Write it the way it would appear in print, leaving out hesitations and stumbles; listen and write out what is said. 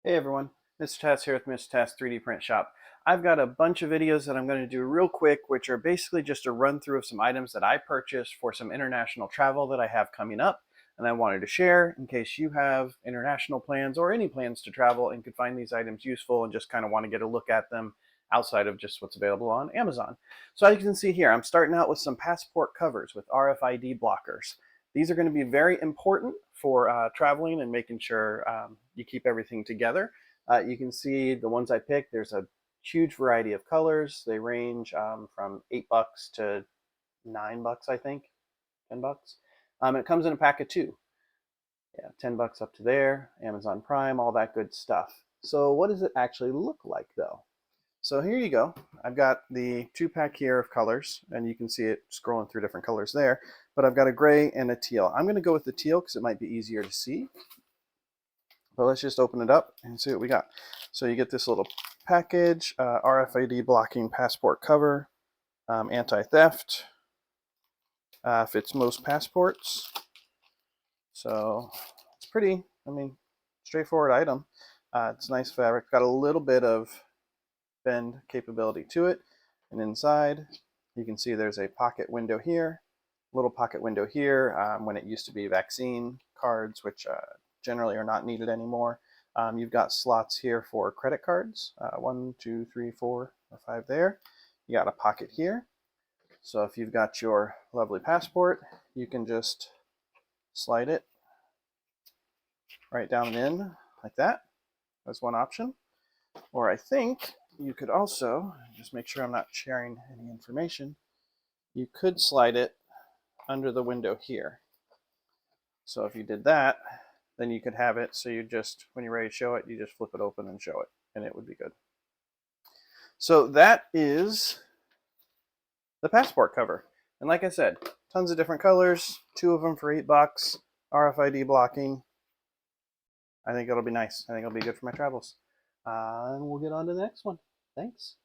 Hey everyone, MrTass here with MrTass 3D Print Shop. I've got a bunch of videos that I'm going to do real quick, which are basically just a run through of some items that I purchased for some international travel that I have coming up, and I wanted to share in case you have international plans or any plans to travel and could find these items useful and just kind of want to get a look at them outside of just what's available on Amazon. So as you can see here, I'm starting out with some passport covers with RFID blockers. These are going to be very important for traveling and making sure you keep everything together. You can see the ones I picked, there's a huge variety of colors. They range from $8 to $9, I think, $10. It comes in a pack of two. Yeah, $10 up to there, Amazon Prime, all that good stuff. So what does it actually look like though? So here you go. I've got the 2-pack here of colors, and you can see it scrolling through different colors there, but I've got a gray and a teal. I'm going to go with the teal because it might be easier to see. But let's just open it up and see what we got. So you get this little package, RFID blocking passport cover, anti-theft, fits most passports. So it's pretty, straightforward item. It's nice fabric, got a little bit of bend capability to it. And inside, you can see there's a pocket window here, little pocket window here, when it used to be vaccine cards, which generally are not needed anymore. You've got slots here for credit cards, 1, 2, 3, 4, or 5 there. You got a pocket here. So if you've got your lovely passport, you can just slide it right down and in like that. That's one option. Or I think you could also, just make sure I'm not sharing any information, you could slide it under the window here. So if you did that, then you could have it so you just, when you're ready to show it, you just flip it open and show it, and it would be good. So that is the passport cover. And like I said, tons of different colors, 2 of them for $8, RFID blocking. I think it'll be nice. I think it'll be good for my travels. And we'll get on to the next one. Thanks.